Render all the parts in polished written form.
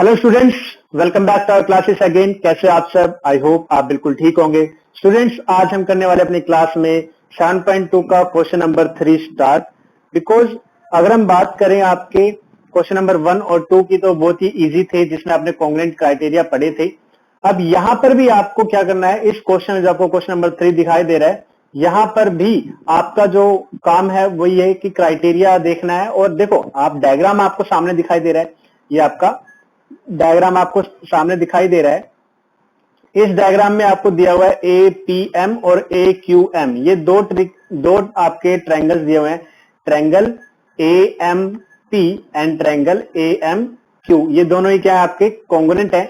Hello students, welcome back to our classes again. कैसे आप सब? आई होप आप बिल्कुल ठीक होंगे। स्टूडेंट्स, आज हम करने वाले अपनी क्लास में 7.2 का क्वेश्चन नंबर 3 स्टार्ट। बिकॉज अगर हम बात करें आपके क्वेश्चन नंबर 1 और 2 की, तो बहुत ही इजी थे, जिसमें आपने कॉन्ग्रुएंट क्राइटेरिया पढ़े थे। अब यहाँ पर भी आपको क्या करना है, इस क्वेश्चन में जो आपको क्वेश्चन नंबर 3 दिखाई दे रहा है, यहाँ पर भी आपका जो काम है वही है कि क्राइटेरिया देखना है। और देखो, आप डायग्राम आपको सामने दिखाई दे रहा है, ये आपका डायग्राम आपको सामने दिखाई दे रहा है। इस डायग्राम में आपको दिया हुआ है ए पी एम और ए क्यू एम, ये दो आपके ट्रायंगल्स दिए हुए हैं। Triangle A M P and triangle A M Q, ये दोनों ही क्या है, आपके कॉन्ग्रुएंट है।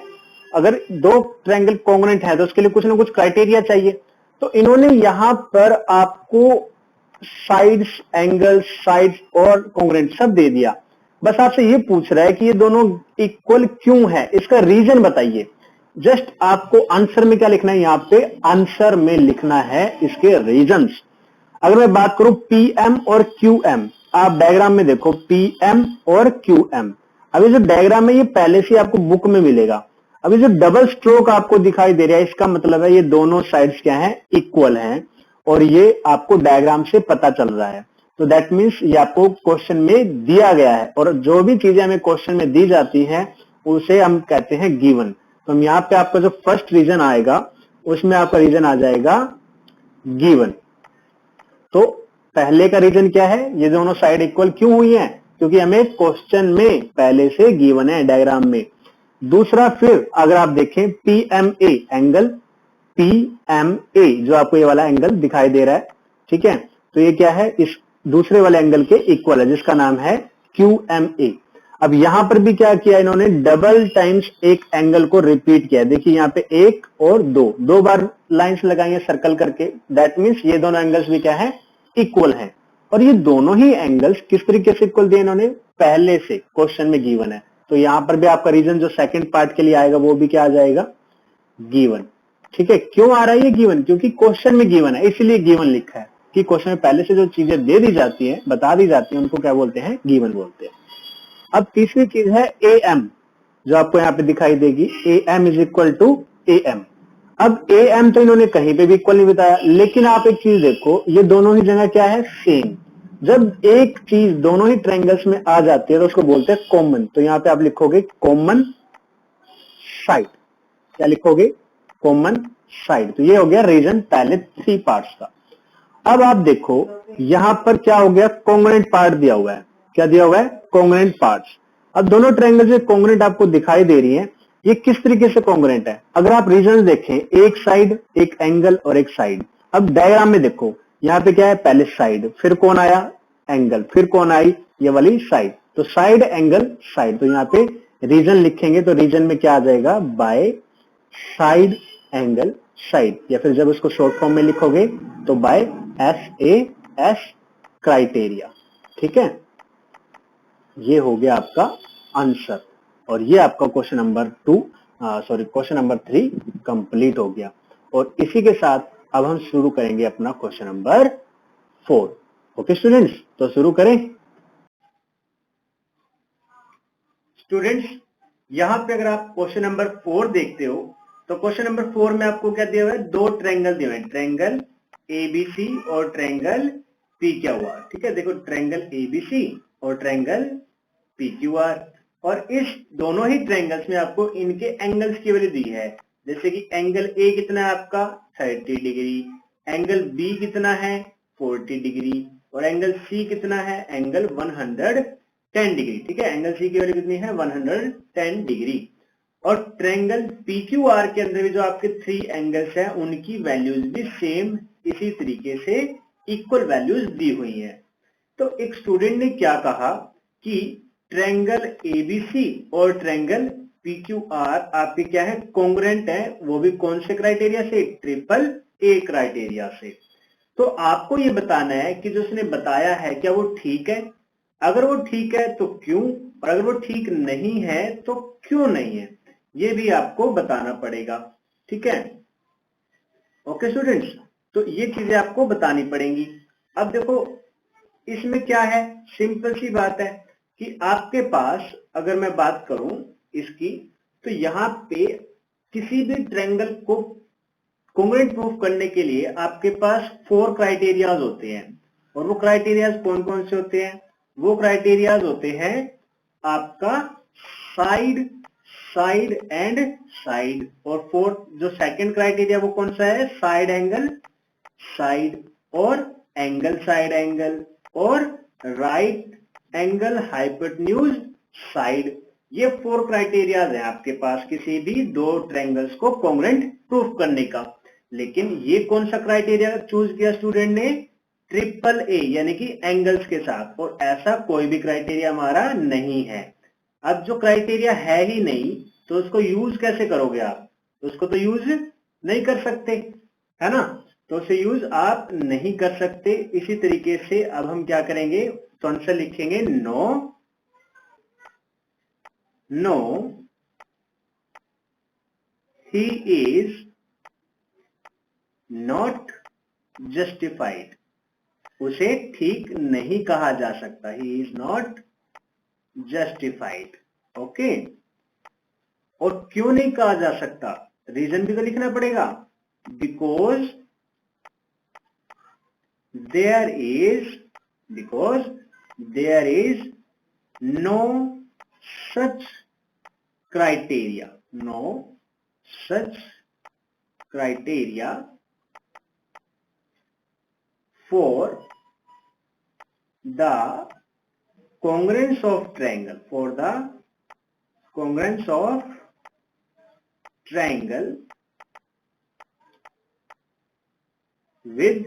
अगर दो ट्रायंगल कॉन्ग्रुएंट है तो उसके लिए कुछ ना कुछ क्राइटेरिया चाहिए। तो इन्होंने यहां पर आपको साइड्स, एंगल्स, साइड्स और कॉन्ग्रुएंट सब दे दिया। बस आपसे ये पूछ रहा है कि ये दोनों इक्वल क्यों है, इसका रीजन बताइए। जस्ट आपको आंसर में क्या लिखना है, यहां पे आंसर में लिखना है इसके रीजंस। अगर मैं बात करूं पीएम और क्यूएम, आप डायग्राम में देखो पीएम और क्यूएम। अभी जो डायग्राम है ये पहले से आपको बुक में मिलेगा। अभी जो डबल स्ट्रोक आपको दिखाई दे रहा है, इसका मतलब है ये दोनों साइड्स क्या है, इक्वल हैं। और ये आपको डायग्राम से पता चल रहा है। तो दैट मीन्स ये आपको क्वेश्चन में दिया गया है, और जो भी चीजें हमें क्वेश्चन में दी जाती हैं उसे हम कहते हैं गिवन। तो हम यहाँ पे आपका जो फर्स्ट रीजन आएगा उसमें आपका रीजन आ जाएगा गिवन। तो पहले का रीजन क्या है, ये दोनों साइड इक्वल क्यों हुई हैं? क्योंकि हमें क्वेश्चन में पहले से गिवन है डायग्राम में। दूसरा, फिर अगर आप देखें पीएमए एंगल, पीएमए जो आपको ये वाला एंगल दिखाई दे रहा है, ठीक है, तो ये क्या है, इस दूसरे वाले एंगल के इक्वल है, जिसका नाम है क्यूएमए। अब यहां पर भी क्या किया इन्होंने, डबल टाइम्स एक एंगल को रिपीट किया। देखिए यहाँ पे एक और दो बार लाइंस लगाई है सर्कल करके। दैट मीन्स ये दोनों एंगल्स भी क्या है, इक्वल हैं। और ये दोनों ही एंगल्स किस तरीके से इक्वल दिए इन्होंने, पहले से क्वेश्चन में गिवन है। तो यहां पर भी आपका रीजन जो सेकंड पार्ट के लिए आएगा वो भी क्या आ जाएगा, गिवन। ठीक है, क्यों आ रहा है ये गिवन? क्योंकि क्वेश्चन में गिवन है, इसलिए गिवन लिखा है कि क्वेश्चन में पहले से जो चीजें दे दी जाती है, बता दी जाती है, उनको क्या बोलते हैं, गिवन बोलते हैं। अब तीसरी चीज है ए एम, जो आपको यहाँ पे दिखाई देगी, A M is equal to A M. अब ए एम तो इन्होंने कहीं पे भी इक्वल नहीं बताया, लेकिन आप एक चीज देखो, ये दोनों ही जगह क्या है, सेम। जब एक चीज दोनों ही ट्रायंगल्स में आ जाती है तो उसको बोलते हैं कॉमन। तो यहाँ पे आप लिखोगे कॉमन साइड। क्या लिखोगे, कॉमन साइड। तो ये हो गया रीजन पहले 3 पार्ट्स का। अब आप देखो यहां पर क्या हो गया, कॉन्ग्रुएंट पार्ट दिया हुआ है। क्या दिया हुआ है, कॉन्ग्रुएंट पार्ट्स। अब दोनों ट्रायंगल से कॉन्ग्रुएंट आपको दिखाई दे रही है, ये किस तरीके से कॉन्ग्रुएंट है? अगर आप रीजन देखें, एक साइड, एक एंगल और एक साइड। अब डायग्राम में देखो, यहाँ पे क्या है, पहले साइड, फिर कौन आया, एंगल, फिर कौन आई, ये वाली साइड। तो साइड, एंगल, साइड। तो यहाँ पे रीजन लिखेंगे तो रीजन में क्या आ जाएगा, बाय साइड, एंगल, साइड। या फिर जब उसको शॉर्ट फॉर्म में लिखोगे तो बाय SAS क्राइटेरिया। ठीक है, ये हो गया आपका आंसर। और ये आपका question number question number 3 complete हो गया। और इसी के साथ अब हम शुरू करेंगे अपना क्वेश्चन नंबर 4। ओके स्टूडेंट्स, तो शुरू करें। स्टूडेंट्स, यहां पे अगर आप क्वेश्चन नंबर 4 देखते हो, तो क्वेश्चन नंबर 4 में आपको क्या दिया हुआ है, दो ट्रायंगल दिए हुए हैं, ट्रायंगल एबीसी और ट्रायंगल पीक्यूआर। ठीक है, देखो ट्रायंगल एबीसी और ट्रायंगल पीक्यूआर। और इस दोनों ही ट्रायंगल्स में आपको इनके एंगल्स की वैल्यू दी है। जैसे कि एंगल ए कितना है आपका, 30 डिग्री, एंगल बी कितना है, 40 डिग्री, और एंगल सी कितना है, एंगल 110 डिग्री। ठीक है, एंगल सी की वैल्यू कितनी है, 110 डिग्री। और ट्रायंगल पीक्यूआर के अंदर भी जो आपके 3 एंगल्स हैं उनकी वैल्यूज भी सेम इसी तरीके से इक्वल वैल्यूज दी हुई हैं। तो एक स्टूडेंट ने क्या कहा कि ट्रायंगल एबीसी और ट्रायंगल पीक्यूआर आपके क्या है, कॉन्ग्रुएंट है, वो भी कौन से क्राइटेरिया से, ट्रिपल ए क्राइटेरिया से। तो आपको ये बताना है कि जो उसने बताया है क्या वो ठीक है, अगर वो ठीक है तो क्यों, और अगर वो ठीक नहीं है तो क्यों नहीं है, ये भी आपको बताना पड़ेगा। ठीक है, ओके स्टूडेंट्स, तो ये चीजें आपको बतानी पड़ेंगी। अब देखो इसमें क्या है, सिंपल सी बात है कि आपके पास, अगर मैं बात करूं इसकी, तो यहाँ पे किसी भी ट्रायंगल को कॉन्ग्रुएंट प्रूफ करने के लिए आपके पास 4 क्राइटेरियाज होते हैं। और वो क्राइटेरियाज कौन कौन से होते हैं? वो क्राइटेरियाज होते हैं आपका साइड, साइड एंड साइड, और फोर्थ जो सेकंड क्राइटेरिया वो कौन सा है? साइड एंगल साइड, और एंगल साइड एंगल, और राइट एंगल हाइपोटेन्यूज साइड। ये 4 क्राइटेरियाज हैं आपके पास किसी भी दो ट्रायंगल्स को कॉन्ग्रुएंट प्रूफ करने का। लेकिन ये कौन सा क्राइटेरिया चूज किया स्टूडेंट ने? ट्रिपल ए, यानी कि एंगल्स के साथ, और ऐसा कोई भी क्राइटेरिया हमारा नहीं है। अब जो क्राइटेरिया है ही नहीं तो उसको यूज कैसे करोगे आप? उसको तो यूज नहीं कर सकते, है ना? तो उसे यूज आप नहीं कर सकते। इसी तरीके से अब हम क्या करेंगे, तो आंसर लिखेंगे no, no he is not justified. उसे ठीक नहीं कहा जा सकता, he is not justified. Okay, और क्यों नहीं कहा जा सकता? रीजन भी तो लिखना पड़ेगा। Because there is no such criteria, no such criteria for the congruence of triangle, for the congruence of triangle with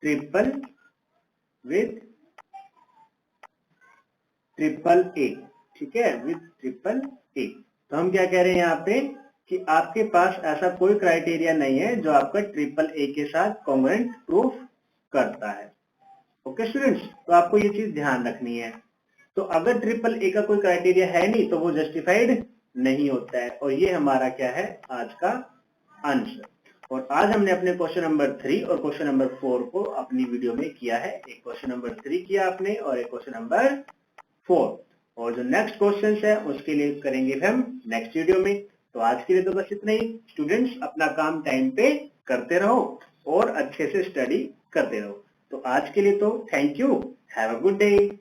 triple A, ठीक है, with triple A। तो हम क्या कह रहे हैं यहाँ पे कि आपके पास ऐसा कोई क्राइटेरिया नहीं है जो आपका ट्रिपल ए के साथ कॉन्ग्रुएंट प्रूफ करता है। ओके स्टूडेंट्स, तो आपको ये चीज ध्यान रखनी है। तो अगर ट्रिपल ए का कोई क्राइटेरिया है नहीं तो वो जस्टिफाइड नहीं होता है, और ये हमारा क्या है आज का आंसर। और आज हमने अपने क्वेश्चन नंबर 3 और क्वेश्चन नंबर 4 को अपनी वीडियो में किया है। एक क्वेश्चन नंबर 3 किया आपने और एक क्वेश्चन नंबर 4, और जो नेक्स्ट क्वेश्चन है उसके लिए करेंगे हम नेक्स्ट वीडियो में। तो आज के लिए तो बस इतना ही। स्टूडेंट्स अपना काम टाइम पे करते रहो और अच्छे से स्टडी करते रहो। तो आज के लिए तो thank you, have a good day.